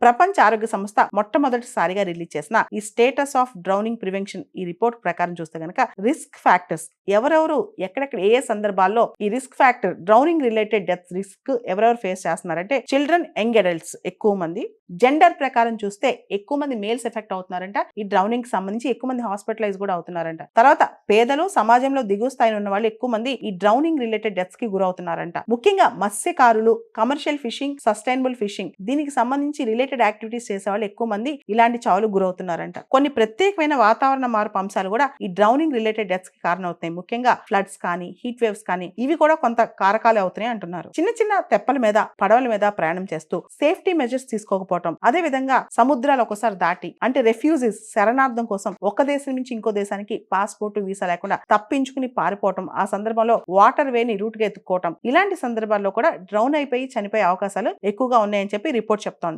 ప్రపంచ ఆరోగ్య సంస్థ మొట్టమొదటిసారిగా రిలీజ్ చేసిన ఈ స్టేటస్ ఆఫ్ డ్రౌనింగ్ ప్రివెన్షన్ ఈ రిపోర్ట్ ప్రకారం చూస్తే గనక రిస్క్ ఫ్యాక్టర్స్ ఎవరెవరు ఎక్కడెక్కడ ఏ సందర్భాల్లో ఈ risk factor drowning related death risk ఎవరెవరు ఫేస్ చేస్తున్నారంటే చిల్డ్రన్, యంగ్ అడల్ట్స్ ఎక్కువ మంది. జెండర్ ప్రకారం చూస్తే ఎక్కువ మంది మేల్స్ ఎఫెక్ట్ అవుతున్నారంట. ఈ డ్రౌనింగ్ కి సంబంధించి ఎక్కువ మంది హాస్పిటలైజ్ కూడా అవుతున్నారంట. తర్వాత పేదలు, సమాజంలో దిగువ స్థాయిలో ఉన్న వాళ్ళు ఎక్కువ మంది ఈ డ్రౌనింగ్ రిలేటెడ్ డెత్స్ కి గురవుతున్నారంట. ముఖ్యంగా మత్స్యకారులు, కమర్షియల్ ఫిషింగ్, సస్టైనబుల్ ఫిషింగ్ దీనికి సంబంధించి రిలేటెడ్ యాక్టివిటీస్ చేసే వాళ్ళు ఎక్కువ మంది ఇలాంటి చావులు గురవుతున్నారంట. కొన్ని ప్రత్యేకమైన వాతావరణ మార్పు అంశాలు కూడా ఈ డ్రౌనింగ్ రిలేటెడ్ డెత్స్ కి కారణం అవుతాయి. ముఖ్యంగా ఫ్లడ్స్ కానీ, హీట్ వేవ్స్ కానీ ఇవి కూడా కొంత కారకాలు అవుతున్నాయి అంటున్నారు. చిన్న చిన్న తెప్పల మీద, పడవల మీద ప్రయాణం చేస్తూ సేఫ్టీ మెజర్స్ తీసుకోకపోవడం, అదే విధంగా సముద్రాలు ఒకసారి దాటి అంటే రెఫ్యూజీస్ శరణార్థం కోసం ఒక దేశం నుంచి ఇంకో దేశానికి పాస్పోర్ట్, వీసా లేకుండా తప్పించుకుని పారిపోవటం, ఆ సందర్భంలో వాటర్ వేని రూట్ గా ఎత్తుక్కోవటం, ఇలాంటి సందర్భాల్లో కూడా డ్రౌన్ అయిపోయి చనిపోయే అవకాశాలు ఎక్కువగా ఉన్నాయని చెప్పి రిపోర్ట్ చెప్తోంది.